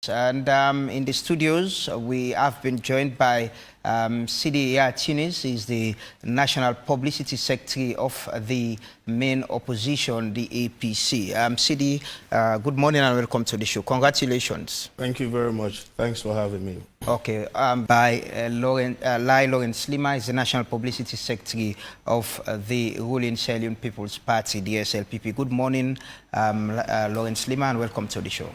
And in the studios, we have been joined by Sidi Tunis. He's the National Publicity Secretary of the main opposition, the APC. Sidi, good morning and welcome to the show. Congratulations. Thank you very much. Thanks for having me. Okay, by Leone'S, Leema is the National Publicity Secretary of the ruling Sierra People's Party, the SLPP. Good morning, Leone'S, Leema, and welcome to the show.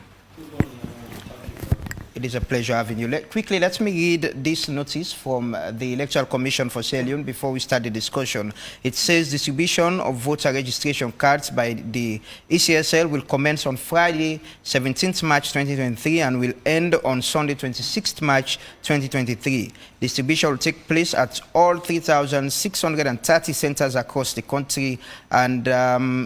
It is a pleasure having you. Quickly, let me read this notice from the Electoral Commission for Sierra Leone before we start the discussion. It says distribution of voter registration cards by the ECSL will commence on Friday, 17th March 2023 and will end on Sunday, 26th March 2023. Distribution will take place at all 3,630 centers across the country and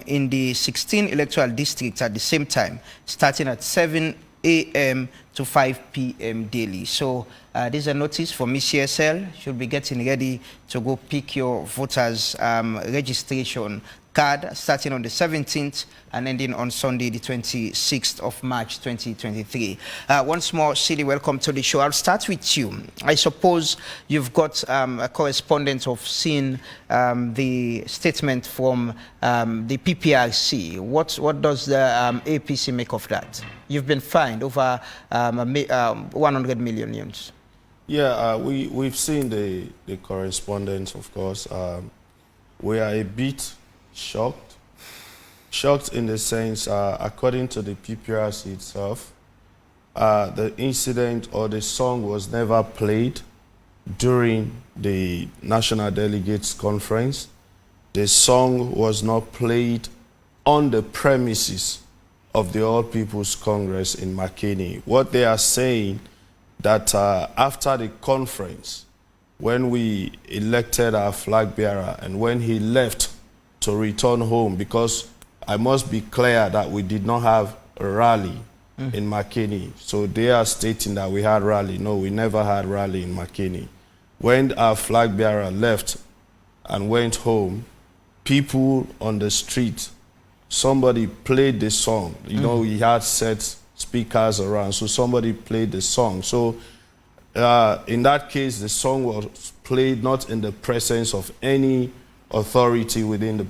in the 16 electoral districts at the same time, starting at 7 a.m. to 5 p.m. daily. So this is a notice from ECSL. Should be getting ready to go pick your voters registration card starting on the 17th and ending on Sunday, the 26th of March 2023. Once more, Sidi, welcome to the show. I'll start with you. I suppose you've got a correspondent of seeing the statement from the PPRC. What does the APC make of that? You've been fined over 100 million euros. Yeah, we've seen the correspondence, of course. We are a bit shocked in the sense, according to the PPRC itself, the incident or the song was never played during the National Delegates Conference. The song was not played on the premises of the All People's Congress in Makeni. What they are saying that after the conference, when we elected our flag bearer and when he left to return home, because I must be clear that we did not have a rally in Makeni. So they are stating that we had rally. No, we never had rally in Makeni. When our flag bearer left and went home, people on the street, somebody played the song. You know, he had set speakers around, so somebody played the song. So in that case, the song was played not in the presence of any authority within the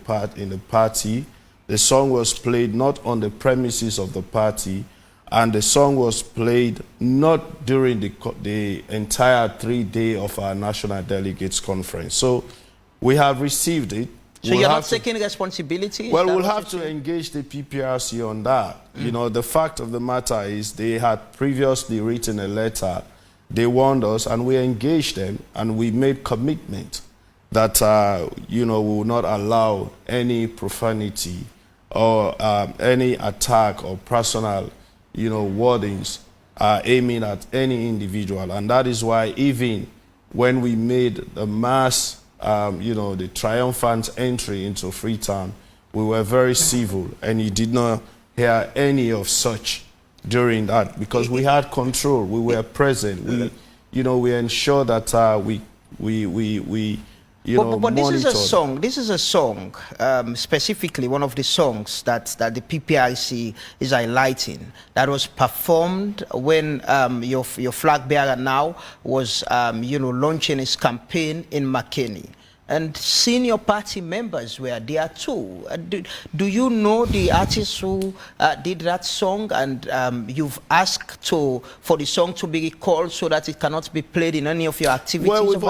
party. The song was played not on the premises of the party, and the song was played not during the entire 3-day of our National Delegates Conference. So we have received it. So you're not taking responsibility? Well, we'll have to engage the PPRC on that. You know, the fact of the matter is they had previously written a letter. They warned us, and we engaged them, and we made commitment that, you know, we will not allow any profanity or any attack or personal, you know, wordings aiming at any individual. And that is why even when we made the mass, you know, the triumphant entry into Freetown, we were very civil, and you did not hear any of such during that because we had control. We were present. We, you know, we ensured that but this is a song. This is a song, specifically one of the songs that the PPRC is highlighting, that was performed when your flag bearer now was, you know, launching his campaign in Makeni. And senior party members were there too. Do you know the artists who did that song, and you've asked for the song to be recalled so that it cannot be played in any of your activities? Well, we've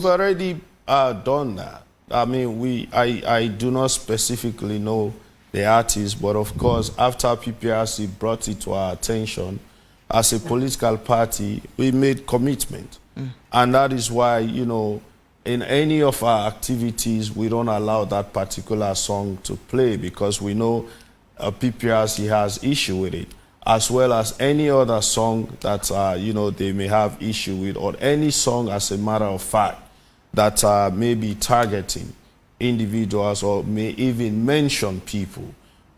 already done that. I mean, I do not specifically know the artist, but of course, after PPRC brought it to our attention, as a political party, we made commitment. And that is why, you know, in any of our activities, we don't allow that particular song to play because we know PPRC has issue with it, as well as any other song that, you know, they may have issue with, or any song, as a matter of fact, that may be targeting individuals or may even mention people.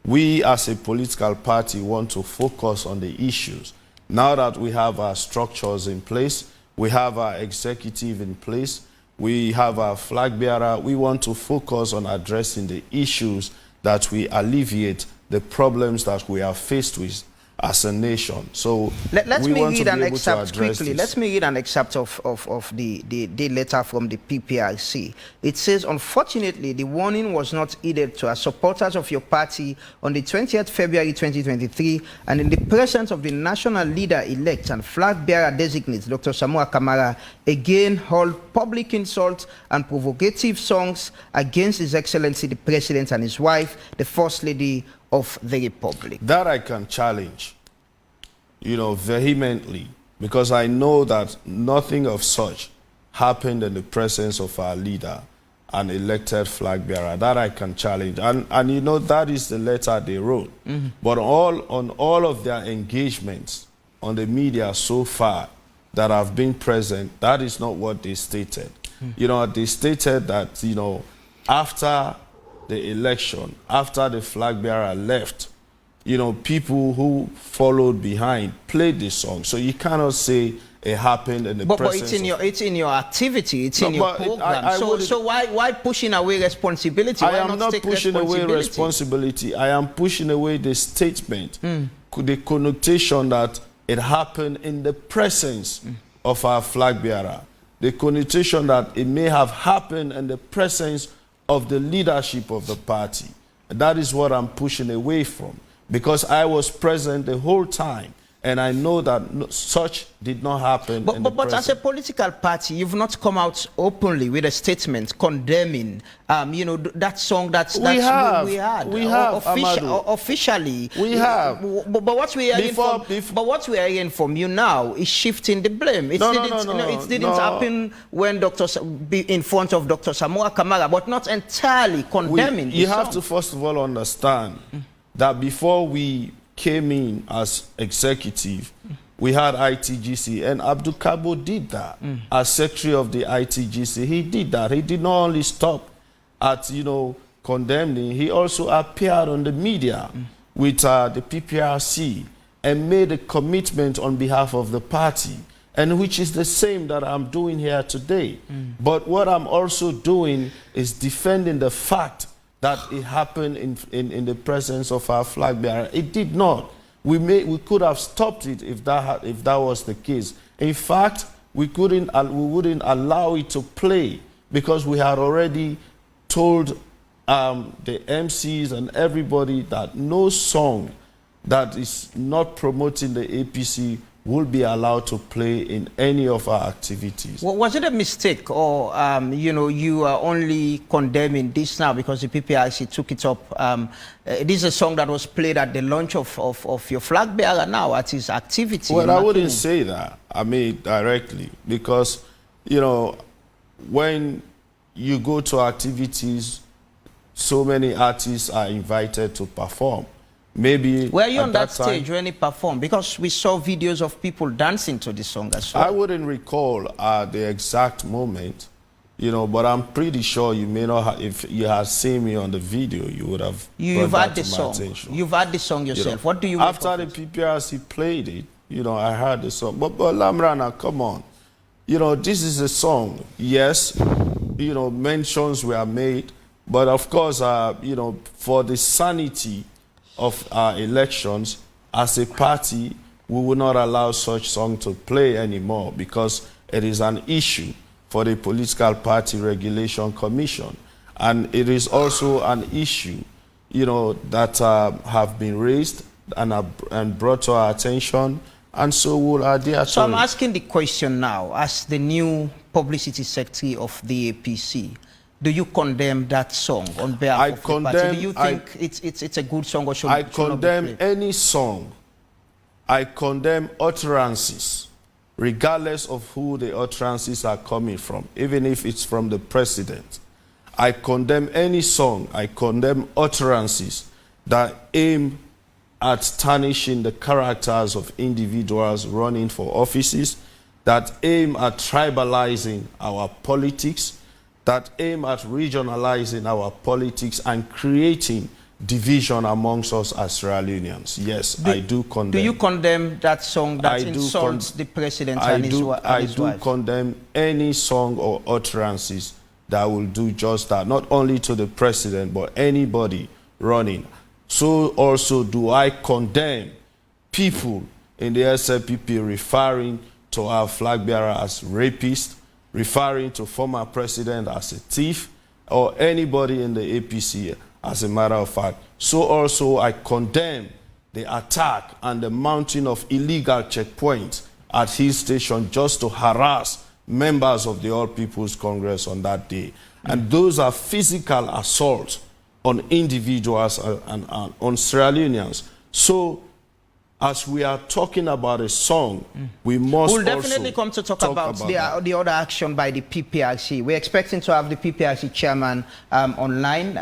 We, as a political party, want to focus on the issues. Now that we have our structures in place, we have our executive in place, we have our flag bearer, we want to focus on addressing the issues that we alleviate the problems that we are faced with as a nation. So Let we me want to read be an able to excerpt address quickly. this. Let me read an excerpt of the letter from the PPRC. It says, unfortunately, the warning was not heeded to our supporters of your party on the 20th February 2023, and in the presence of the national leader-elect and flag-bearer designate, Dr. Samoa Kamara, again hurled public insults and provocative songs against His Excellency the President and his wife, the First Lady of the Republic. That I can challenge, vehemently, because I know that nothing of such happened in the presence of our leader, an elected flag bearer. That I can challenge. And that is the letter they wrote. But on all of their engagements on the media so far that have been present, that is not what they stated. They stated that, after the election, after the flag bearer left, people who followed behind played the song. So you cannot say it happened in the presence. But it's in your activity, it's in your program. So why pushing away responsibility? I am not pushing away responsibility. I am pushing away the statement, the connotation that it happened in the presence of our flag bearer, the connotation that it may have happened in the presence of the leadership of the party. That is what I'm pushing away from, because I was present the whole time, and I know that such did not happen. But as a political party, you've not come out openly with a statement condemning, that song we had. We have officially. We have. But what we are hearing from you now is shifting the blame. It didn't happen when in front of Dr. Samoa Kamara, but not entirely condemning. You have to first of all understand that before we came in as executive, we had ITGC, and Abdul Kabo did that. As secretary of the ITGC, he did that. He did not only stop at, condemning, he also appeared on the media with the PPRC and made a commitment on behalf of the party, and which is the same that I'm doing here today. But what I'm also doing is defending the fact that it happened in the presence of our flag bearer. It did not. We could have stopped it if that was the case. In fact, we wouldn't allow it to play, because we had already told the MCs and everybody that no song that is not promoting the APC will be allowed to play in any of our activities. Well, was it a mistake, or you are only condemning this now because the PPRC took it up? This is a song that was played at the launch of your flag bearer now at his activity. Well, I wouldn't say that. I mean, directly, because when you go to activities, so many artists are invited to perform. Maybe were you on that stage when he performed? Because we saw videos of people dancing to the song as well. I wouldn't recall the exact moment, but I'm pretty sure you may not have, if you had seen me on the video, you would have. You've had the song. You've had the song yourself. What do you? After the PPRC played it, I heard the song. But Lamrana, come on, this is a song. Yes, mentions were made, but of course, for the sanity of our elections, as a party, we will not allow such song to play anymore, because it is an issue for the Political Party Regulation Commission. And it is also an issue, that have been raised and brought to our attention, and so will adhere to. So I'm asking the question now, as the new publicity secretary of the APC. Do you condemn that song on behalf of the party? Do you think it's a good song, or should I condemn any song. I condemn utterances, regardless of who the utterances are coming from, even if it's from the president. I condemn any song. I condemn utterances that aim at tarnishing the characters of individuals running for offices, that aim at tribalizing our politics, that aim at regionalizing our politics and creating division amongst us as Sierra Leoneans. Yes, I do condemn. Do you condemn that song that insults the president and his wife? I do condemn any song or utterances that will do just that, not only to the president, but anybody running. So also do I condemn people in the SLPP referring to our flag bearer as rapist, referring to former president as a thief, or anybody in the APC as a matter of fact. So also I condemn the attack and the mounting of illegal checkpoints at his station just to harass members of the All People's Congress on that day. And those are physical assaults on individuals and on Sierra Leoneans. So as we are talking about a song, we must We'll definitely come to talk about the other action by the PPRC. We're expecting to have the PPRC chairman online.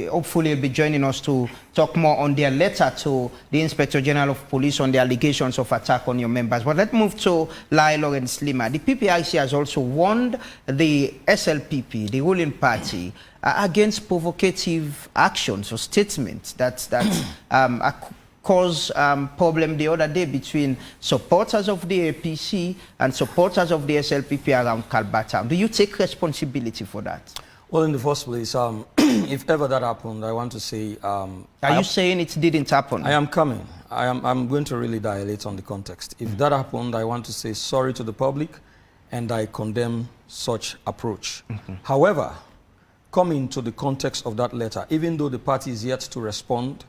Hopefully he'll be joining us to talk more on their letter to the Inspector General of Police on the allegations of attack on your members. But let's move to Lahai, Leone'S. The PPRC has also warned the SLPP, the ruling party, against provocative actions or statements that caused problem the other day between supporters of the APC and supporters of the SLPP around Kalbata. Do you take responsibility for that? Well, in the first place, if ever that happened, I want to say... Are you saying it didn't happen? I am coming. I'm going to really dilate on the context. If that happened, I want to say sorry to the public, and I condemn such approach. However, coming to the context of that letter, even though the party is yet to respond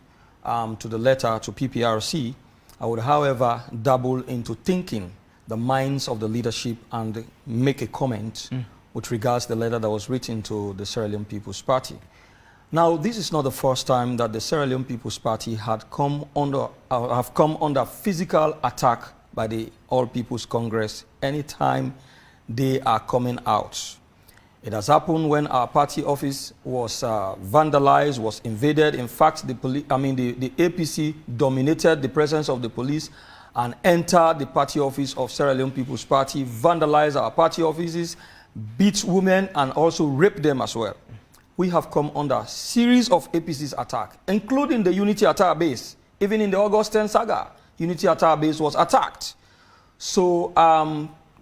to the letter to PPRC, I would, however, dabble into thinking the minds of the leadership and make a comment with regards to the letter that was written to the Sierra Leone People's Party. Now, this is not the first time that the Sierra Leone People's Party had come under physical attack by the All People's Congress anytime they are coming out. It has happened when our party office was vandalized, was invaded. In fact, the APC dominated the presence of the police and entered the party office of Sierra Leone People's Party, vandalized our party offices, beat women, and also raped them as well. We have come under a series of APC's attack, including the Unity Attire Base. Even in the August 10 saga, Unity Attire Base was attacked. So,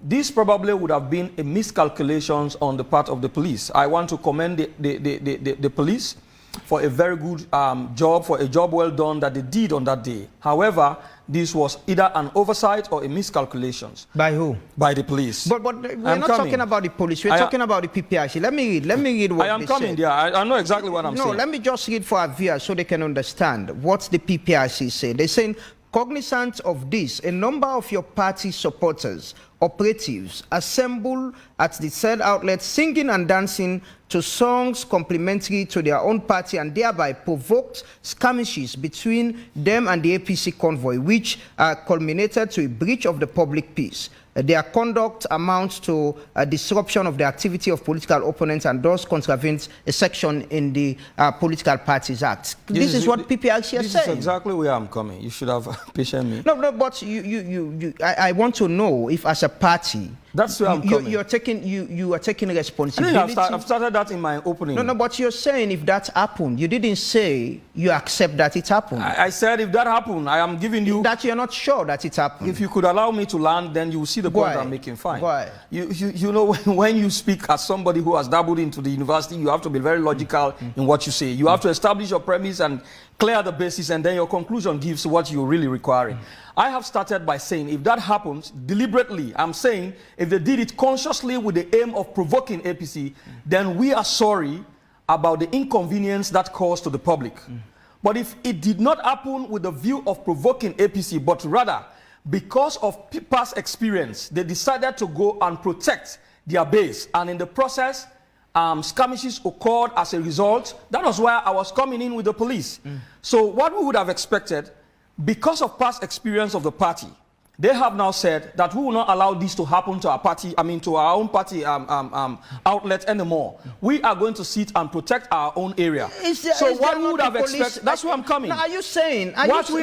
this probably would have been a miscalculations on the part of the police. I want to commend the police for a very good job, for a job well done that they did on that day. However, this was either an oversight or a miscalculations. By who? By the police. But we're not talking about the police. We're talking about the PPRC. Let me read what I am coming there. I know exactly what I'm saying. No, let me just read for our viewers so they can understand what the PPRC say. They're saying, cognizant of this, a number of your party supporters, operatives, assemble at the said outlet singing and dancing to songs complementary to their own party and thereby provoked skirmishes between them and the APC convoy, which culminated to a breach of the public peace. Their conduct amounts to a disruption of the activity of political opponents and thus contravenes a section in the Political Parties Act. This is what PPRC is saying. This is exactly where I'm coming. You should have patience me. No, but I want to know if as a party, that's where I'm coming. You are taking responsibility. I've started that in my opening. No, but you're saying if that happened, you didn't say you accept that it happened. I said if that happened, I am giving you... That you're not sure that it happened. If you could allow me to land, then you will see the point I'm making. Fine. Why? You know, when you speak as somebody who has dabbled into the university, you have to be very logical in what you say. You have to establish your premise and clear the basis, and then your conclusion gives what you're really requiring. I have started by saying if that happens deliberately, I'm saying if they did it consciously with the aim of provoking APC, then we are sorry about the inconvenience that caused to the public. But if it did not happen with the view of provoking APC, but rather because of past experience, they decided to go and protect their base, and in the process, skirmishes occurred as a result. That was why I was coming in with the police. So what we would have expected, because of past experience of the party, they have now said that we will not allow this to happen to our party, to our own party outlet anymore. We are going to sit and protect our own area. So what we would have expected, that's where I'm coming. Now, are you saying, Mr.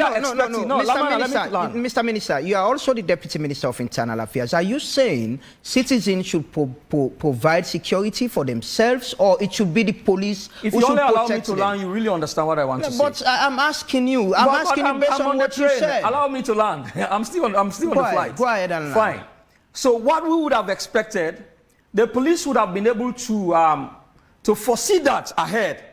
Minister, you are also the Deputy Minister of Internal Affairs. Are you saying citizens should provide security for themselves, or it should be the police if who you should only allow me protect to them? land, you really understand what I want to say. But I'm asking you. I'm asking you based on what you said. Allow me to land. I'm still on the flight. Go ahead and land. Fine. So what we would have expected, the police would have been able to foresee that ahead,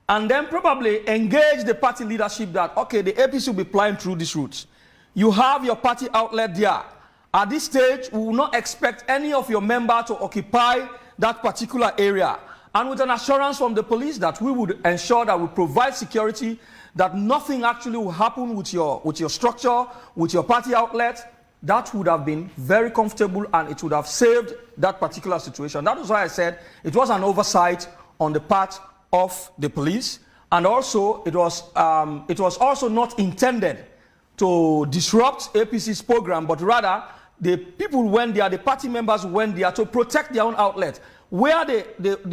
and then probably engage the party leadership that, okay, the APC will be flying through these routes. You have your party outlet there. At this stage, we will not expect any of your members to occupy that particular area. And with an assurance from the police that we would ensure that we provide security, that nothing actually will happen with your structure, with your party outlet, that would have been very comfortable and it would have saved that particular situation. That is why I said it was an oversight on the part of the police, and also it was also not intended to disrupt APC's program, but rather the people went there, the party members went there to protect their own outlet. Where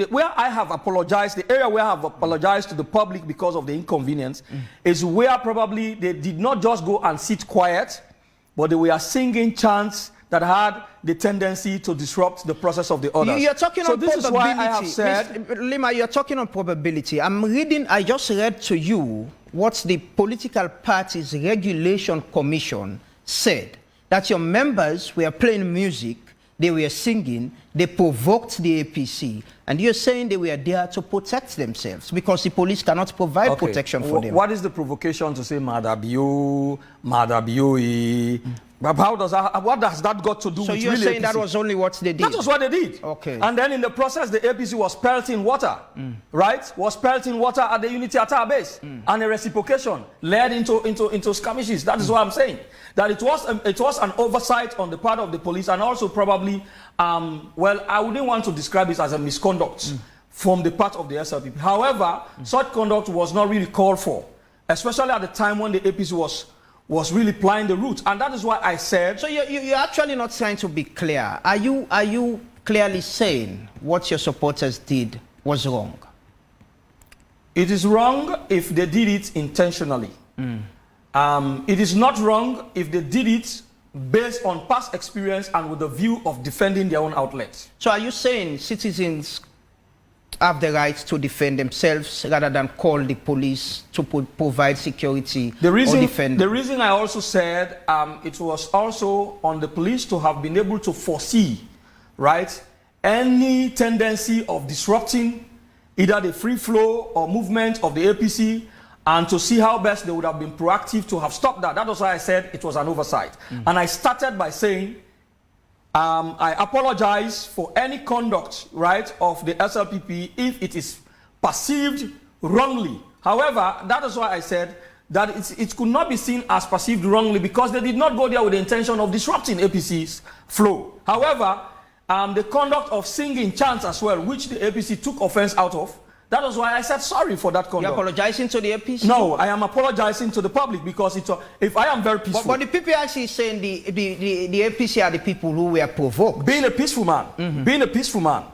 where I have apologized, the area where I have apologized to the public because of the inconvenience, is where probably they did not just go and sit quiet, but they were singing chants that had the tendency to disrupt the process of the others. You're talking so on this probability. is why I have said... Leema, you're talking on probability. I just read to you what the Political Parties Regulation Commission said, that your members were playing music, they were singing, they provoked the APC, and you're saying they were there to protect themselves because the police cannot provide protection for them. What is the provocation to say Madabiu, Madabiui? But what does that got to do with So you're really saying APC? That was only what they did? That was what they did. Okay. And then in the process, the APC was pelting water, right? Was pelting water at the Unity Attack base. And a reciprocation led into skirmishes. That is what I'm saying. That it was an oversight on the part of the police, and also probably, well, I wouldn't want to describe it as a misconduct from the part of the SLPP. However, such conduct was not really called for, especially at the time when the APC was really plying the route. And that is why I said... So you're actually not trying to be clear. Are you clearly saying what your supporters did was wrong? It is wrong if they did it intentionally. It is not wrong if they did it based on past experience and with the view of defending their own outlets. So are you saying citizens have the right to defend themselves rather than call the police to provide security or defend? The reason I also said it was also on the police to have been able to foresee, right, any tendency of disrupting either the free flow or movement of the APC, and to see how best they would have been proactive to have stopped that. That was why I said it was an oversight. And I started by saying, I apologize for any conduct, right, of the SLPP if it is perceived wrongly. However, that is why I said that it could not be seen as perceived wrongly because they did not go there with the intention of disrupting APC's flow. However, the conduct of singing chants as well, which the APC took offense out of, that was why I said sorry for that conduct. You're apologizing to the APC? No, I am apologizing to the public because if I am very peaceful. But the PPIC is saying the APC are the people who were provoked. Being a peaceful man, being a peaceful man.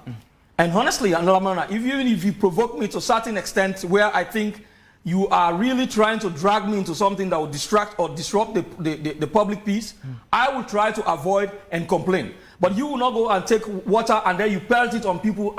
And honestly, even if you provoke me to a certain extent where I think you are really trying to drag me into something that will distract or disrupt the public peace, I will try to avoid and complain. But you will not go and take water and then you pelt it on people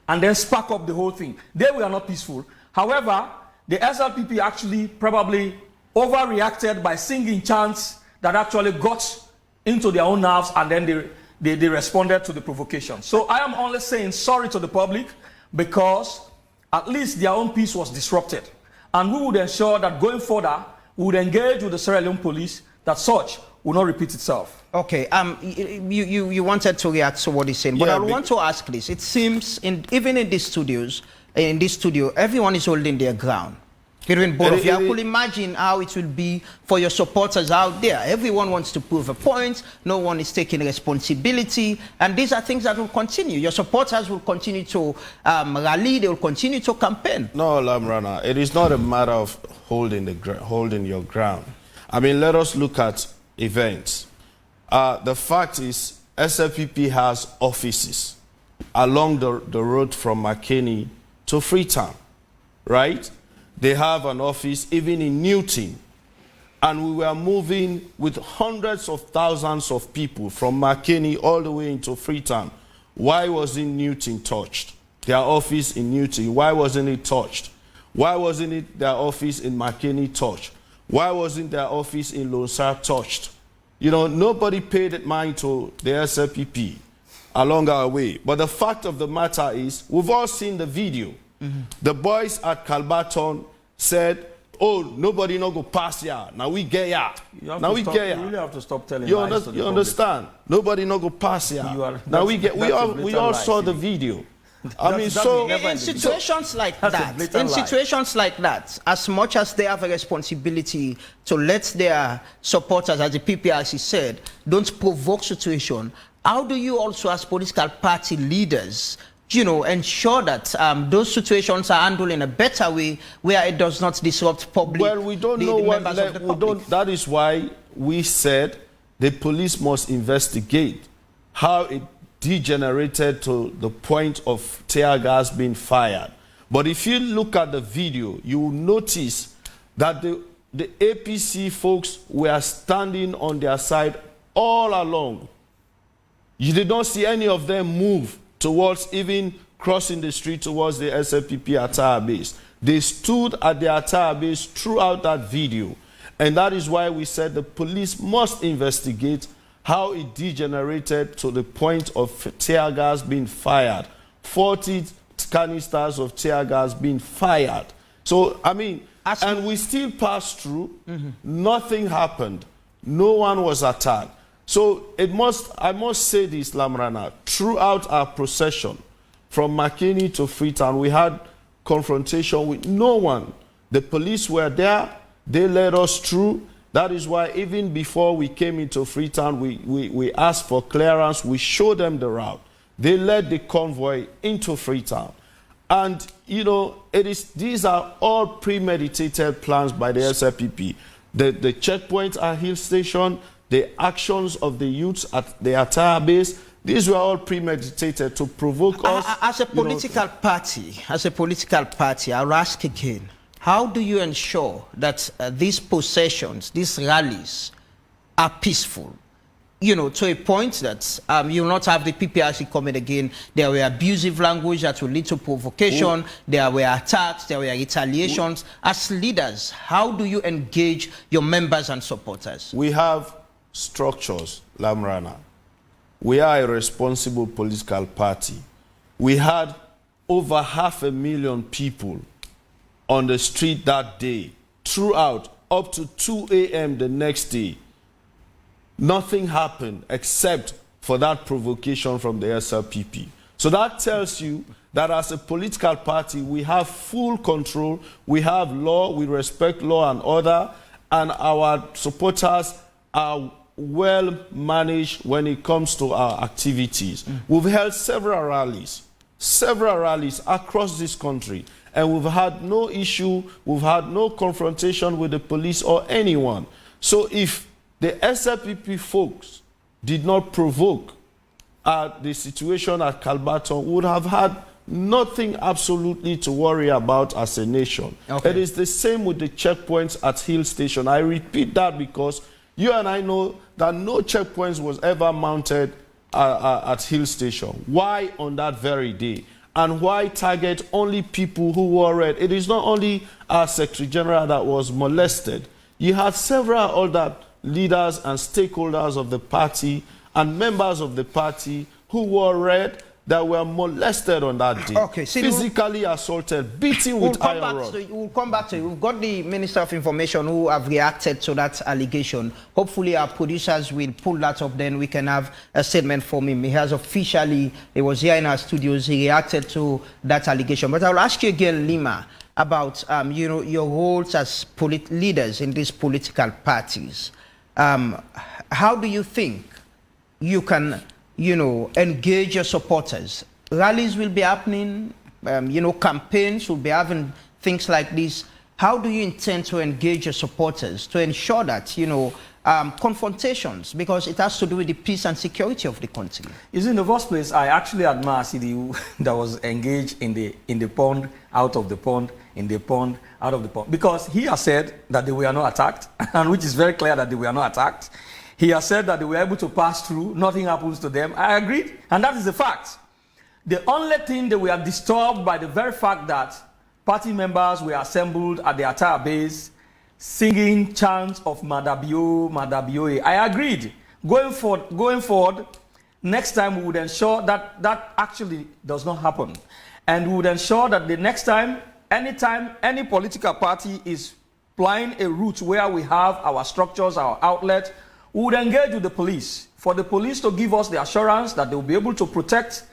and then spark up the whole thing. They were not peaceful. However, the SLPP actually probably overreacted by singing chants that actually got into their own nerves, and then they responded to the provocation. So I am only saying sorry to the public because at least their own peace was disrupted. And we would ensure that going further, we would engage with the Sierra Leone police that such will not repeat itself. Okay, you wanted to react to what he's saying, but I want to ask this. It seems, even in this studio, everyone is holding their ground. Between both of you, I could imagine how it will be for your supporters out there. Everyone wants to prove a point. No one is taking responsibility, and these are things that will continue. Your supporters will continue to rally. They will continue to campaign. No, Lamrana, it is not a matter of holding your ground. I mean, let us look at events. The fact is, SLPP has offices along the road from McKinney to Freetown, right? They have an office even in Newton. And we were moving with hundreds of thousands of people from McKinney all the way into Freetown. Why wasn't Newton touched? Their office in Newton, why wasn't it touched? Why wasn't it their office in McKinney touched? Why wasn't their office in Lonsar touched? You know, nobody paid mind to the SLPP along our way. But the fact of the matter is, we've all seen the video. The boys at Calbaton said, oh, nobody no go pass ya. Now we get ya. Now we get ya. You really have to stop telling You, lies to the you public. understand? Nobody no go pass ya. Now we get. We all saw the video. I mean, so in situations like that, as much as they have a responsibility to let their supporters, as the PPRC said, don't provoke situation, how do you also, as political party leaders, you know, ensure that those situations are handled in a better way where it does not disrupt public? Well, we don't know what. That is why we said the police must investigate how it degenerated to the point of tear gas being fired. But if you look at the video, you will notice that the APC folks were standing on their side all along. You did not see any of them move towards even crossing the street towards the SLPP attire base. They stood at the attire base throughout that video. And that is why we said the police must investigate how it degenerated to the point of tear gas being fired. 40 canisters of tear gas being fired. So, I mean, and we still passed through. Nothing happened. No one was attacked. So I must say this, Lamrana, throughout our procession, from McKinney to Freetown, we had confrontation with no one. The police were there. They led us through. That is why even before we came into Freetown, we asked for clearance. We showed them the route. They led the convoy into Freetown. And, you know, these are all premeditated plans by the SLPP. The checkpoints at Hill Station, the actions of the youths at the attire base, these were all premeditated to provoke us. As a political party, I'll ask again, how do you ensure that these processions, these rallies are peaceful? You know, to a point that you will not have the PPRC coming again. There were abusive language that will lead to provocation. There were attacks. There were retaliations. As leaders, how do you engage your members and supporters? We have structures, Lamrana. We are a responsible political party. We had over 500,000 people on the street that day, throughout, up to 2 a.m. the next day. Nothing happened except for that provocation from the SLPP. So that tells you that as a political party, we have full control, we have law, we respect law and order, and our supporters are well managed when it comes to our activities. We've held several rallies across this country, and we've had no issue, we've had no confrontation with the police or anyone. So if the SLPP folks did not provoke the situation at Kalbaton, we would have had nothing absolutely to worry about as a nation. Okay. It is the same with the checkpoints at Hill Station. I repeat that because you and I know that no checkpoints was ever mounted at Hill Station. Why on that very day? And why target only people who were red? It is not only our Secretary General that was molested. You had several other leaders and stakeholders of the party and members of the party who wore red that were molested on that day. Okay, physically assaulted, beaten with iron rod. We'll come back to you. We've got the Minister of Information who have reacted to that allegation. Hopefully our producers will pull that up, then we can have a statement from him. He has officially, he was here in our studios, he reacted to that allegation. But I'll ask you again, Leema, about you know, your roles as leaders in these political parties. How do you think you can, you know, engage your supporters? Rallies will be happening, you know, campaigns will be having things like this. How do you intend to engage your supporters to ensure that, you know, confrontations, because it has to do with the peace and security of the country? In the first place, I actually admire Sidi that was engaged in the pond, out of the pond, in the pond, out of the pond, because he has said that they were not attacked, and which is very clear that they were not attacked. He has said that they were able to pass through, nothing happens to them. I agreed, and that is the fact. The only thing that we are disturbed by the very fact that party members were assembled at the attire base, singing chants of Madabio, Madabioe. I agreed. Going forward, next time we would ensure that that actually does not happen. And we would ensure that the next time, anytime any political party is supplying a route where we have our structures, our outlets, we would engage with the police for the police to give us the assurance that they will be able to protect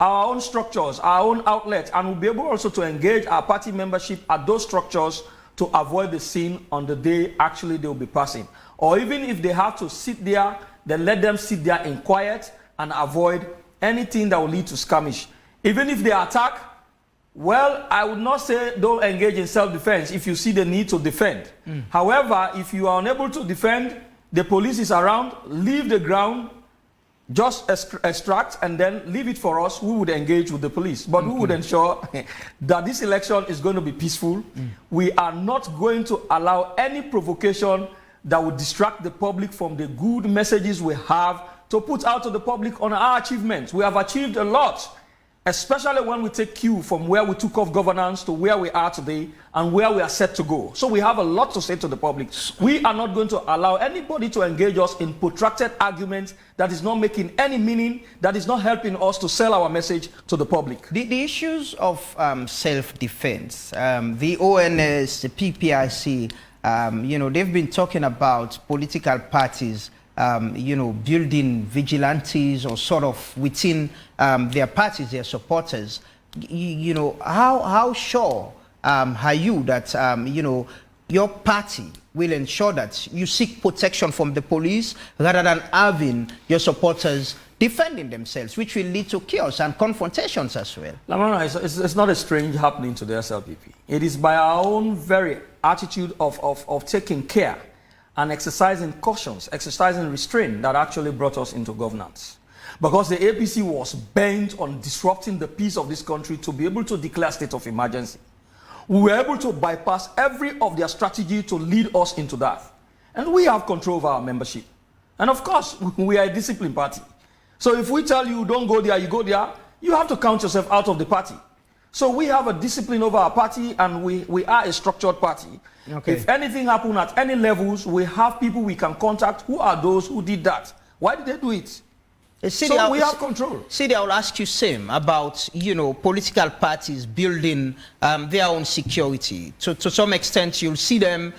our own structures, our own outlets, and we'll be able also to engage our party membership at those structures to avoid the scene on the day actually they will be passing. Or even if they have to sit there, then let them sit there in quiet and avoid anything that will lead to skirmish. Even if they attack, well, I would not say don't engage in self-defense if you see the need to defend. However, if you are unable to defend, the police is around, leave the ground, just extract and then leave it for us. We would engage with the police, but we would ensure that this election is going to be peaceful. We are not going to allow any provocation that would distract the public from the good messages we have to put out to the public on our achievements. We have achieved a lot, especially when we take cue from where we took off governance to where we are today and where we are set to go. So we have a lot to say to the public. We are not going to allow anybody to engage us in protracted arguments that is not making any meaning, that is not helping us to sell our message to the public. The issues of self-defense, the ONS, the PPIC, you know, they've been talking about political parties you know, building vigilantes or sort of within their parties, their supporters. You know, how sure are you that, you know, your party will ensure that you seek protection from the police rather than having your supporters defending themselves, which will lead to chaos and confrontations as well? Lamana, it's not a strange happening to the SLPP. It is by our own very attitude of taking care and exercising cautions, exercising restraint that actually brought us into governance. Because the APC was bent on disrupting the peace of this country to be able to declare state of emergency. We were able to bypass every of their strategy to lead us into that. And we have control over our membership. And of course, we are a disciplined party. So if we tell you don't go there, you go there, you have to count yourself out of the party. So we have a discipline over our party, and we are a structured party. Okay. If anything happens at any levels, we have people we can contact. Who are those who did that? Why did they do it? So we have control. Sidi, I will ask you same about, you know, political parties building their own security. To some extent, you'll see them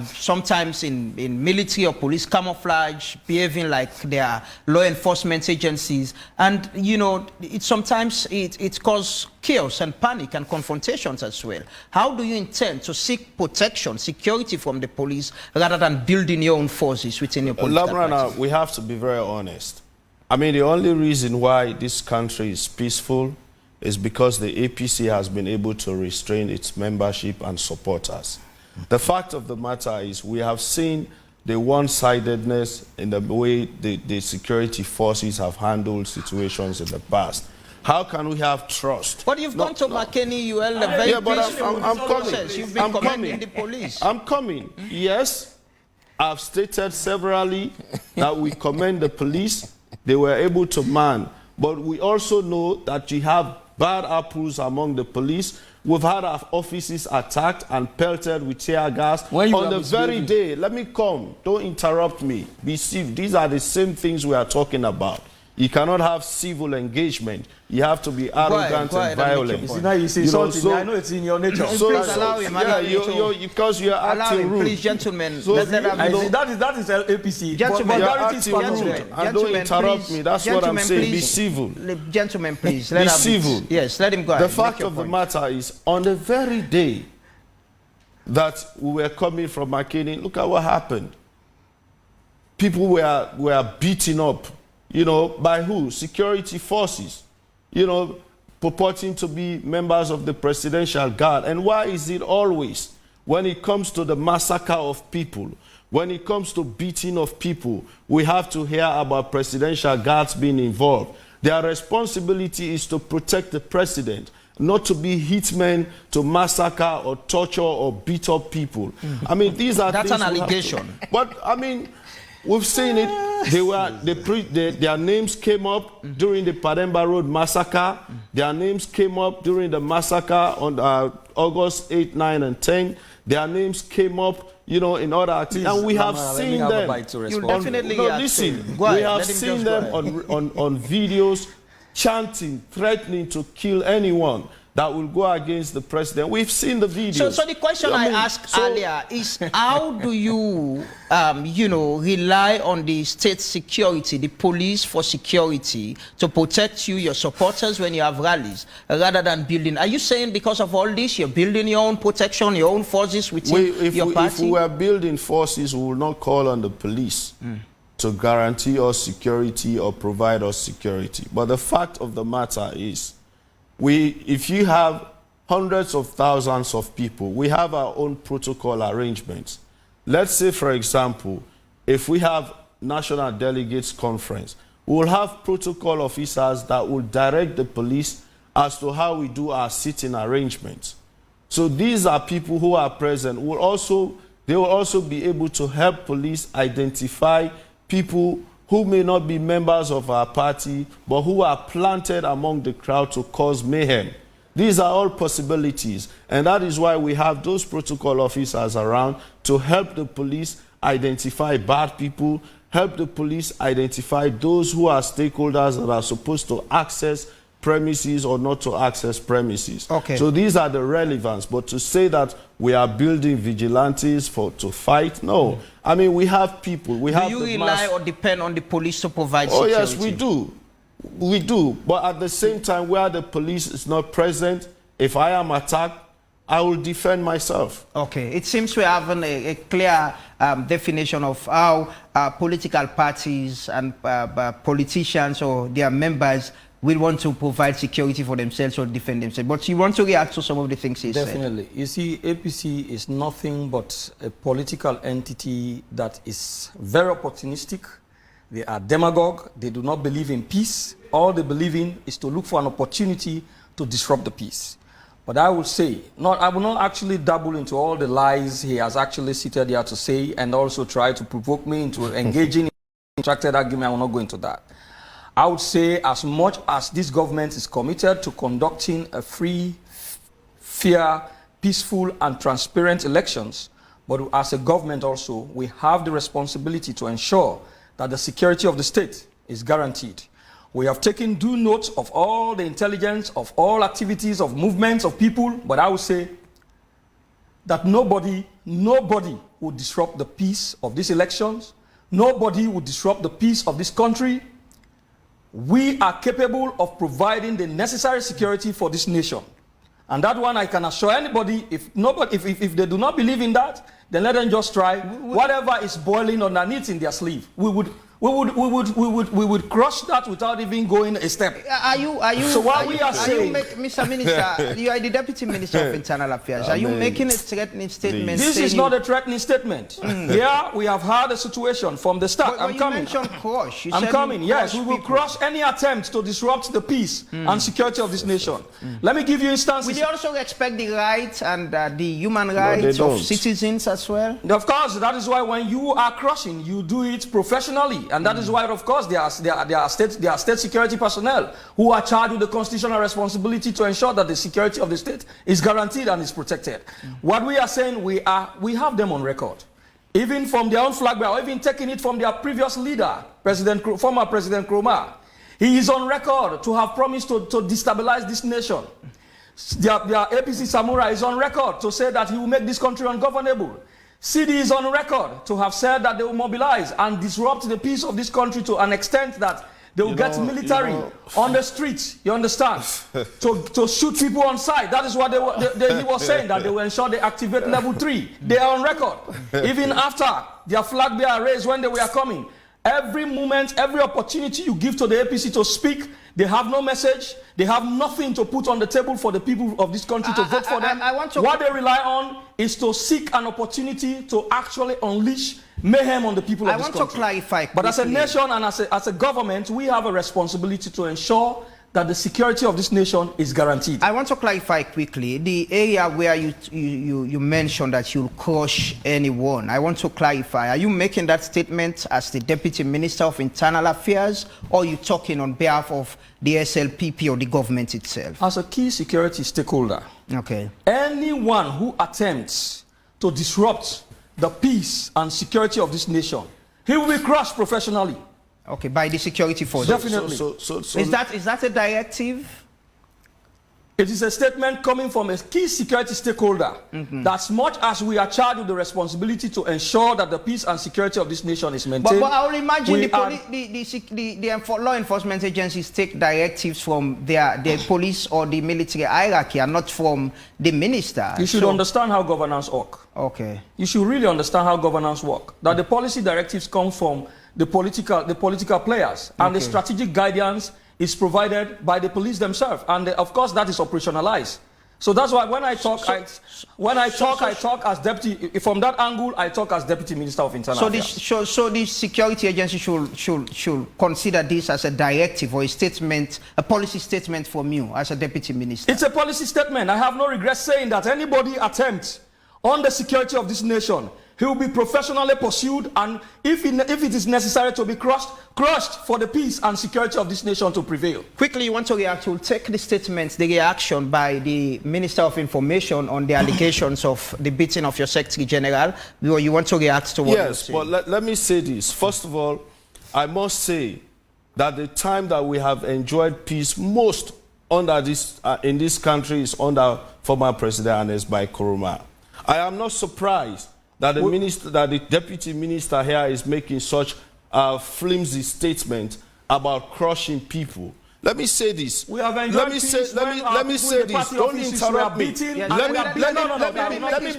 sometimes in military or police camouflage, behaving like they are law enforcement agencies. And, you know, sometimes it causes chaos and panic and confrontations as well. How do you intend to seek protection, security from the police rather than building your own forces within your political parties? We have to be very honest. I mean, the only reason why this country is peaceful is because the APC has been able to restrain its membership and supporters. The fact of the matter is we have seen the one-sidedness in the way the security forces have handled situations in the past. How can we have trust? But you've gone to McKinney, you held a very peaceful process. You've been commanding the police. I'm coming. Yes, I've stated severally that we commend the police. They were able to man, but we also know that you have bad apples among the police. We've had our offices attacked and pelted with tear gas on the very day. Let me come. Don't interrupt me. Be civil. These are the same things we are talking about. You cannot have civil engagement. You have to be arrogant and violent. You see something. I know it's in your nature. Please allow him. Because you are acting rude. Please, gentlemen. So that is LAPC. Gentlemen, and don't interrupt me. That's what I'm saying. Be civil. Gentlemen, please. Be civil. Yes, let him go ahead. The fact of the matter is, on the very day that we were coming from McKinney, look at what happened. People were beaten up. You know, by who? Security forces, you know, purporting to be members of the Presidential Guard. And why is it always, when it comes to the massacre of people, when it comes to beating of people, we have to hear about Presidential Guards being involved? Their responsibility is to protect the president, not to be hitmen to massacre or torture or beat up people. I mean, these are That's an allegation. But, I mean, we've seen it. Their names came up during the Pademba Road massacre. Their names came up during the massacre on August 8, 9, and 10. Their names came up, you know, in other activities. And we have seen them. You definitely listen. We have seen them on videos chanting, threatening to kill anyone. that will go against the president. We've seen the videos. So the question I asked earlier is, how do you, you know, rely on the state security, the police for security, to protect you, your supporters when you have rallies, rather than building? Are you saying because of all this, you're building your own protection, your own forces within your party? If we were building forces, we would not call on the police to guarantee us security or provide us security. But the fact of the matter is, if you have hundreds of thousands of people, we have our own protocol arrangements. Let's say, for example, if we have National Delegates Conference, we will have protocol officers that will direct the police as to how we do our sitting arrangements. So these are people who are present. They will also be able to help police identify people who may not be members of our party, but who are planted among the crowd to cause mayhem. These are all possibilities, and that is why we have those protocol officers around to help the police identify bad people, help the police identify those who are stakeholders that are supposed to access premises or not to access premises. Okay. So these are the relevance. But to say that we are building vigilantes to fight, no. I mean, we have people. Do you rely or depend on the police to provide security? Oh, yes, we do. We do. But at the same time, where the police is not present, if I am attacked, I will defend myself. Okay. It seems we have a clear definition of how political parties and politicians or their members will want to provide security for themselves or defend themselves. But you want to react to some of the things he said? Definitely. You see, APC is nothing but a political entity that is very opportunistic. They are demagogue. They do not believe in peace. All they believe in is to look for an opportunity to disrupt the peace. But I will say, I will not actually dabble into all the lies he has actually seated here to say and also try to provoke me into engaging in a protracted argument. I will not go into that. I would say, as much as this government is committed to conducting a free, fair, peaceful and transparent elections, but as a government also, we have the responsibility to ensure that the security of the state is guaranteed. We have taken due note of all the intelligence, of all activities, of movements of people, but I would say that nobody would disrupt the peace of these elections. Nobody would disrupt the peace of this country. We are capable of providing the necessary security for this nation. And that one I can assure anybody, if they do not believe in that, then let them just try whatever is boiling underneath in their sleeve. We would crush that without even going a step. So what we are saying, Mr. Minister, you are the Deputy Minister of Internal Affairs. Are you making a threatening statement? This is not a threatening statement. Here we have had a situation from the start. But I'm coming. You mentioned crush. I'm coming. Yes, we will crush any attempt to disrupt the peace and security of this nation. Let me give you instances. Will you also respect the rights and the human rights of citizens as well? Of course, that is why when you are crushing, you do it professionally. And that is why, of course, there are state security personnel who are charged with the constitutional responsibility to ensure that the security of the state is guaranteed and is protected. What we are saying, we have them on record. Even from their own flag bearer, or even taking it from their previous leader, former President Nkrumah. He is on record to have promised to destabilize this nation. Their APC Samurai is on record to say that he will make this country ungovernable. CD is on record to have said that they will mobilize and disrupt the peace of this country to an extent that they will get military on the streets, you understand, to shoot people on sight. That is what he was saying, that they will ensure they activate level 3. They are on record. Even after their flag bearer raised when they were coming, every moment, every opportunity you give to the APC to speak, they have no message. They have nothing to put on the table for the people of this country to vote for them. What they rely on is to seek an opportunity to actually unleash mayhem on the people of this country. I want to clarify quickly. But as a nation and as a government, we have a responsibility to ensure that the security of this nation is guaranteed. I want to clarify quickly the area where you mentioned that you'll crush anyone. I want to clarify. Are you making that statement as the Deputy Minister of Internal Affairs, or are you talking on behalf of the SLPP or the government itself? As a key security stakeholder, okay. Anyone who attempts to disrupt the peace and security of this nation, he will be crushed professionally. Okay, by the security forces. Definitely. Is that a directive? It is a statement coming from a key security stakeholder that as much as we are charged with the responsibility to ensure that the peace and security of this nation is maintained. But I will imagine the law enforcement agencies take directives from their police or the military hierarchy and not from the minister. You should understand how governance work. Okay. You should really understand how governance work. That the policy directives come from the political players, and the strategic guidance is provided by the police themselves, and of course that is operationalized. So that's why when I talk, I talk as deputy. From that angle, I talk as deputy minister of internal affairs. So the security agency should consider this as a directive or a statement, a policy statement from you as a deputy minister. It's a policy statement. I have no regret saying that anybody attempts on the security of this nation, he will be professionally pursued, and if it is necessary to be crushed for the peace and security of this nation to prevail. Quickly, you want to react? We'll take the statements, the reaction by the Minister of Information on the allegations of the beating of your Secretary General. You want to react to what you're saying? Yes, but let me say this. First of all, I must say that the time that we have enjoyed peace most under this, in this country is under former President Ernest Bai Koroma. I am not surprised that the deputy minister here is making such a flimsy statement about crushing people. Let me say this. We have enjoyed let me say this. Don't interrupt me. Let me.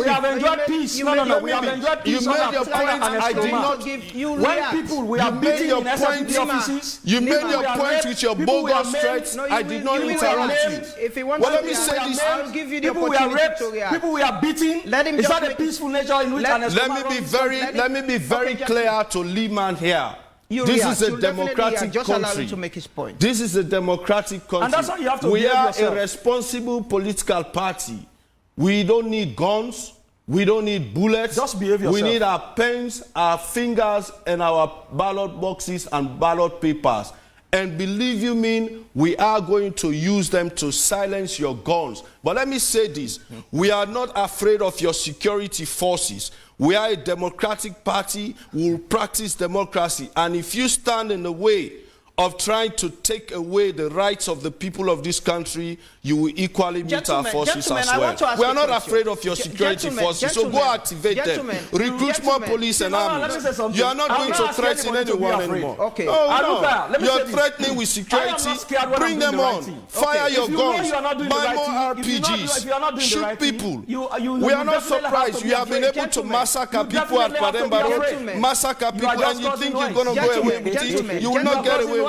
We have enjoyed peace. No. We have enjoyed peace. You made your point. I did not give you. When people we are beating in SSP offices, you made your point with your bogus threats. I did not interrupt you. If he wants well, let me say this. I'll give you the people we are opportunity to react. People we are beating. Is that a peaceful nature in which? Let me be very clear to Leema here. This is a democratic just allow him country. to make his point. This is a democratic country. And that's how you have to we behave are yourself. a responsible political party. We don't need guns. We don't need bullets. Just behave yourself. We need our pens, our fingers, and our ballot boxes and ballot papers. And believe you me, we are going to use them to silence your guns. But let me say this. We are not afraid of your security forces. We are a democratic party. We will practice democracy. And if you stand in the way of trying to take away the rights of the people of this country, you will equally meet our forces as well. We are not afraid of your security forces, so go activate them. Recruit more police and army. You are not going to threaten anyone anymore. Okay. No. You're threatening with security. Bring them on. Fire your guns. Buy more RPGs. Shoot people. We are not surprised. You have been able to massacre people at Pademba Road, massacre people, and you think you're going to go away with it. You will not get away with it.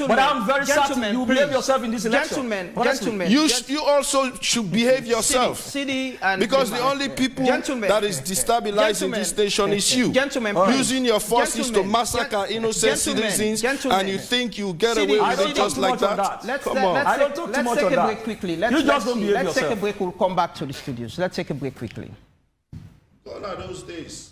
But I'm very certain you behave yourself in this election. Gentlemen. You also should behave yourself. Because the only people that is destabilizing this nation is you. Using your forces to massacre innocent citizens, and you think you get away with it just like that? Come on. I don't talk too much on that. Let's take a break quickly. Let's take a break. We'll come back to the studios. Let's take a break quickly. Gone are those days.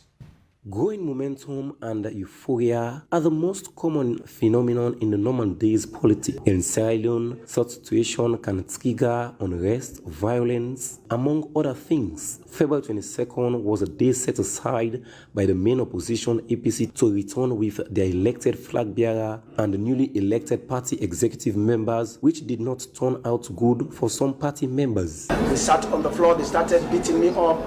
Growing momentum and euphoria are the most common phenomenon in the normal days politics. In Sierra Leone, such situation can trigger unrest, violence, among other things. February 22nd was a day set aside by the main opposition APC to return with their elected flag bearer and the newly elected party executive members, which did not turn out good for some party members. They sat on the floor, they started beating me up,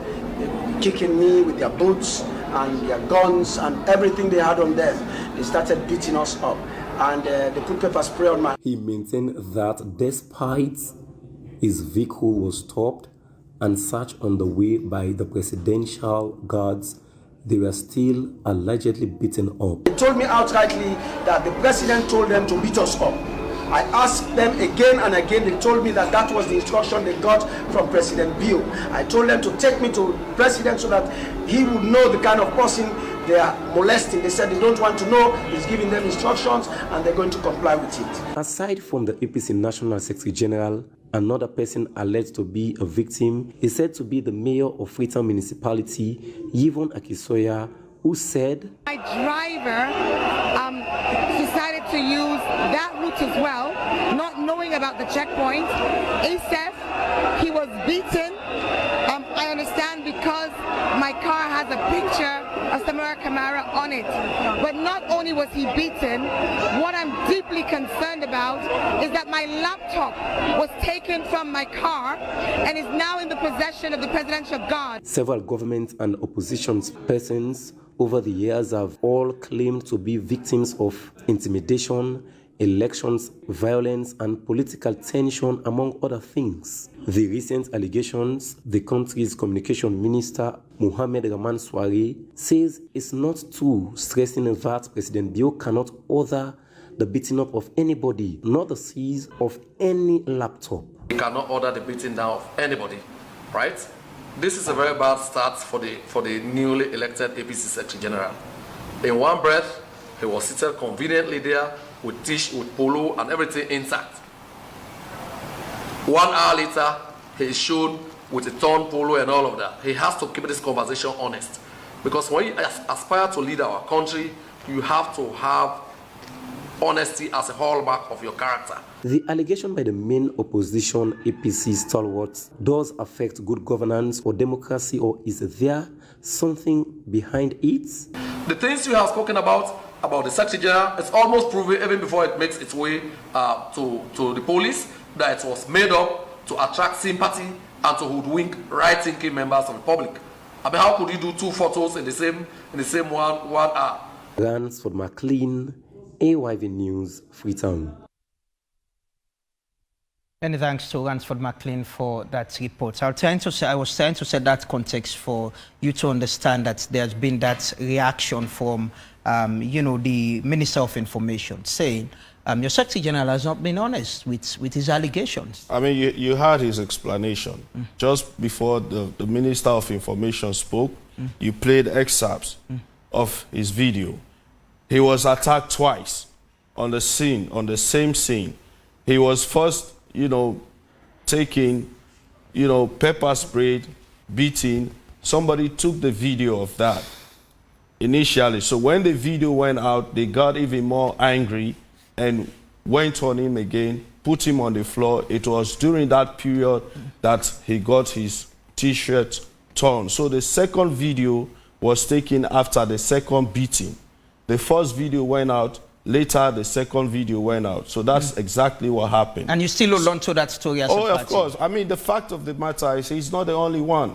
kicking me with their boots and their guns and everything they had on them. They started beating us up, and they put pepper spray on my... He maintained that despite his vehicle was stopped and searched on the way by the presidential guards, they were still allegedly beaten up. They told me outrightly that the president told them to beat us up. I asked them again and again. They told me that that was the instruction they got from President Bill. I told them to take me to President so that he would know the kind of person they are molesting. They said they don't want to know. He's giving them instructions and they're going to comply with it. Aside from the APC National Secretary General, another person alleged to be a victim is said to be the mayor of Freetown Municipality, Yvonne Akisoya, who said, my driver decided to use that route as well, not knowing about the checkpoint. ASF, he was beaten I understand because my car has a picture of Samara Kamara on it. But not only was he beaten, what I'm deeply concerned about is that my laptop was taken from my car and is now in the possession of the presidential guard. Several government and opposition persons over the years have all claimed to be victims of intimidation, elections, violence, and political tension, among other things. The recent allegations the country's communication minister, Mohamed Rahman Swari, says is not true, stressing that President Bio cannot order the beating up of anybody, nor the seize of any laptop. He cannot order the beating down of anybody, right? This is a very bad start for the newly elected APC Secretary General. In one breath, he was seated conveniently there with dish, with polo, and everything intact. 1 hour later, he is shown with a torn polo and all of that. He has to keep this conversation honest. Because when you aspire to lead our country, you have to have honesty as a hallmark of your character. The allegation by the main opposition APC stalwarts does affect good governance or democracy, or is there something behind it? The things you have spoken about the Secretary General, it's almost proven even before it makes its way to the police that it was made up to attract sympathy and to hoodwink right-thinking members of the public. I mean, how could you do 2 photos in the same one hour? Ransford McLean, AYV News, Freetown. Many thanks to Ransford McLean for that report. I was trying to set that context for you to understand that there's been that reaction from, the Minister of Information saying your Secretary General has not been honest with his allegations. I mean, you heard his explanation. Just before the Minister of Information spoke, you played excerpts of his video. He was attacked twice on the scene, on the same scene. He was first, taking, pepper sprayed, beating. Somebody took the video of that initially. So when the video went out, they got even more angry and went on him again, put him on the floor. It was during that period that he got his T-shirt torn. So the second video was taken after the second beating. The first video went out. Later, the second video went out. So that's exactly what happened. And you still hold on to that story as a party? Of course. I mean, the fact of the matter is he's not the only one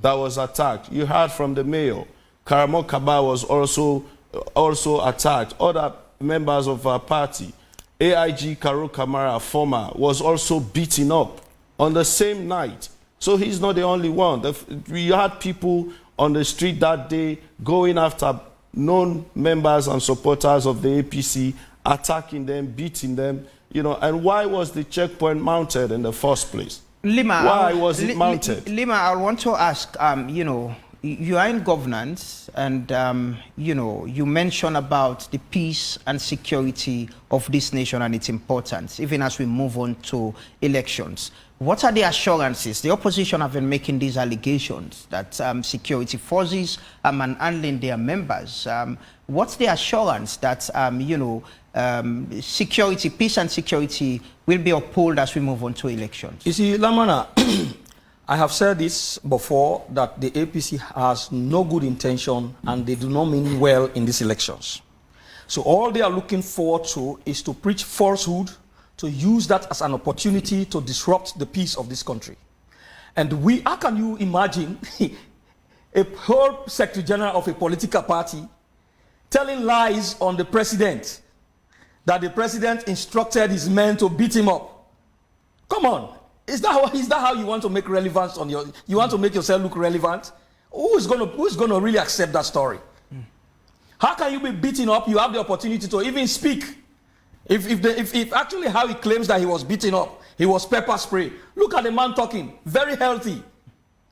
that was attacked. You heard from the mayor. Karamo Kaba was also attacked. Other members of our party. AIG Karo Kamara, former, was also beaten up on the same night. So he's not the only one. We had people on the street that day going after known members and supporters of the APC, attacking them, beating them, and why was the checkpoint mounted in the first place? Leema, why was it mounted? Leema, I want to ask, you are in governance and, you mentioned about the peace and security of this nation and its importance, even as we move on to elections. What are the assurances? The opposition have been making these allegations that security forces are handling their members. What's the assurance that, security, peace and security will be upheld as we move on to elections? You see, Lamana, I have said this before, that the APC has no good intention and they do not mean well in these elections. So all they are looking forward to is to preach falsehood, to use that as an opportunity to disrupt the peace of this country. And how can you imagine a whole Secretary General of a political party telling lies on the president, that the president instructed his men to beat him up? Come on. Is that how you want to make relevance on you want to make yourself look relevant? Who's gonna really accept that story? How can you be beaten up? You have the opportunity to even speak. If actually how he claims that he was beaten up, he was pepper spray. Look at the man talking, very healthy.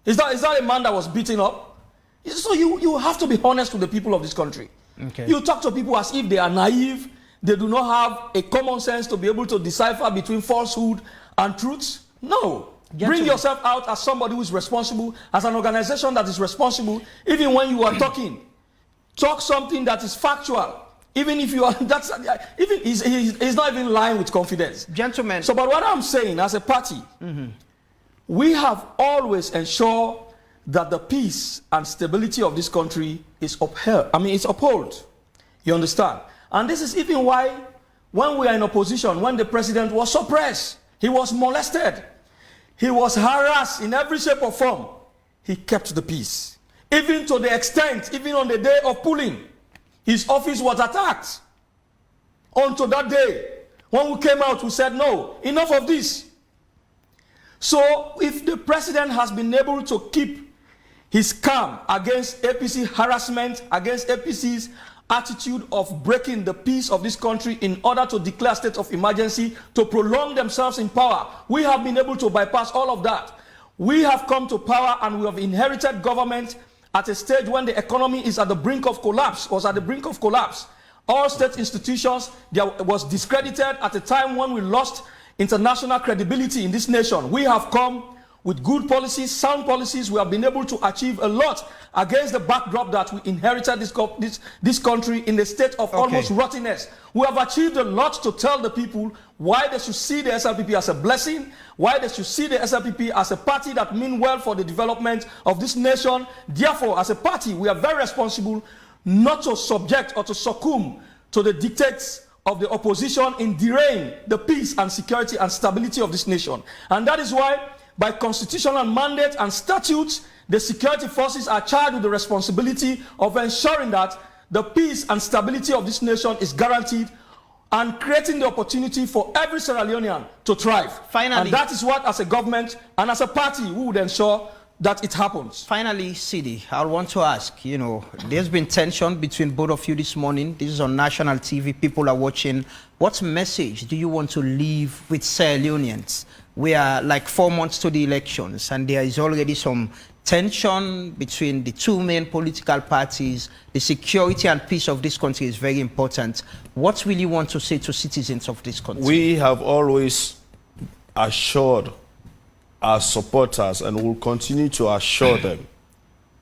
Is that a man that was beaten up? So you have to be honest with the people of this country. Okay. You talk to people as if they are naive, they do not have a common sense to be able to decipher between falsehood and truth. No. Bring yourself out as somebody who is responsible, as an organization that is responsible, even when you are talking. Talk something that is factual. Even if you are, he's not even lying with confidence. Gentlemen. So, but what I'm saying, as a party, we have always ensured that the peace and stability of this country is upheld. I mean, it's upheld. You understand? And this is even why, when we are in opposition, when the president was suppressed, he was molested, he was harassed in every shape or form, he kept the peace. Even to the extent, even on the day of pulling, his office was attacked. Until that day, when we came out, we said, no, enough of this. So if the president has been able to keep his calm against APC harassment, against APC's attitude of breaking the peace of this country in order to declare a state of emergency, to prolong themselves in power, we have been able to bypass all of that. We have come to power and we have inherited government at a stage when the economy is at the brink of collapse, was at the brink of collapse. All state institutions was discredited at a time when we lost international credibility in this nation. We have come with good policies, sound policies. We have been able to achieve a lot against the backdrop that we inherited this country in a state of almost rottenness. We have achieved a lot to tell the people why they should see the SLPP as a blessing, why they should see the SLPP as a party that means well for the development of this nation. Therefore, as a party, we are very responsible not to subject or to succumb to the dictates of the opposition in derailing the peace and security and stability of this nation. And that is why, by constitutional mandate and statutes, the security forces are charged with the responsibility of ensuring that the peace and stability of this nation is guaranteed and creating the opportunity for every Sierra Leonean to thrive. Finally, and that is what, as a government and as a party, we would ensure that it happens. Finally, Sidi, I want to ask, you know, there's been tension between both of you this morning. This is on national TV. People are watching. What message do you want to leave with Sierra Leoneans? We are like 4 months to the elections, and there is already some tension between the two main political parties. The security and peace of this country is very important. What will you want to say to citizens of this country? We have always assured our supporters, and will continue to assure them,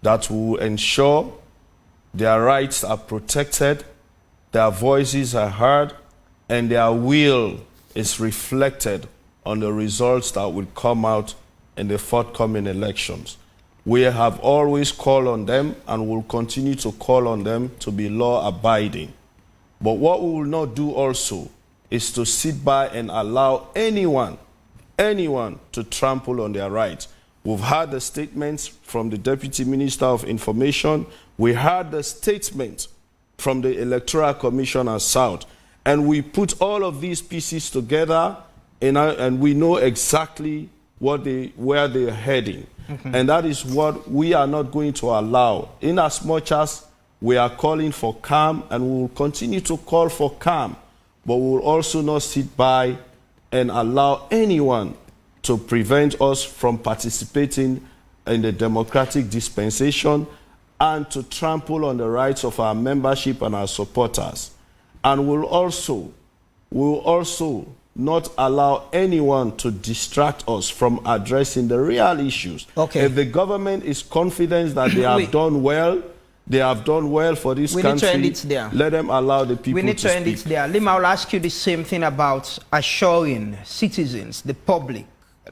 that we will ensure their rights are protected, their voices are heard, and their will is reflected on the results that will come out in the forthcoming elections. We have always called on them and will continue to call on them to be law-abiding. But what we will not do also is to sit by and allow anyone to trample on their rights. We've heard the statements from the Deputy Minister of Information. We heard the statement from the Electoral Commissioner South. And we put all of these pieces together and we know exactly where they're heading. And that is what we are not going to allow. In as much as we are calling for calm, and we will continue to call for calm, but we will also not sit by and allow anyone to prevent us from participating in the democratic dispensation and to trample on the rights of our membership and our supporters. And we'll also not allow anyone to distract us from addressing the real issues. Okay. If the government is confident that they have done well, for this country. We need to end it there. Let them allow the people to speak. We need to end it there. Leema, I'll ask you the same thing about assuring citizens, the public,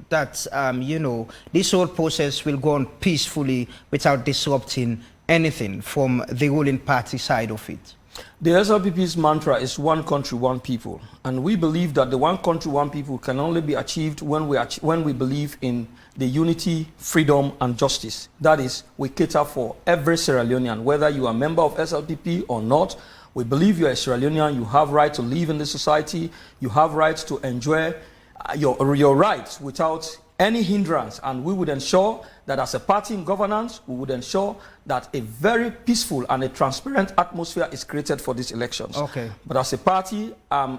that, you know, this whole process will go on peacefully without disrupting anything from the ruling party side of it. The SLPP's mantra is one country, one people. And we believe that the one country, one people can only be achieved when we believe in the unity, freedom, and justice. That is, we cater for every Sierra Leonean, whether you are a member of SLPP or not. We believe you are a Sierra Leonean, you have right to live in the society, you have rights to enjoy your rights without any hindrance, and we would ensure that as a party in governance, we would ensure that a very peaceful and a transparent atmosphere is created for these elections. Okay. But as a party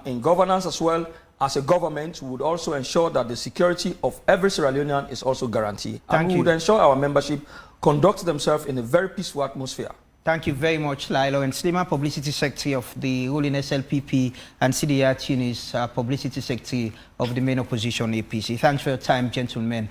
in governance as well, as a government, we would also ensure that the security of every Sierra Leonean is also guaranteed. And we would ensure our membership conduct themselves in a very peaceful atmosphere. Thank you very much, Leone'S, Publicity Secretary of the ruling SLPP, and Sidi Tunis, Publicity Secretary of the main opposition APC. Thanks for your time, gentlemen.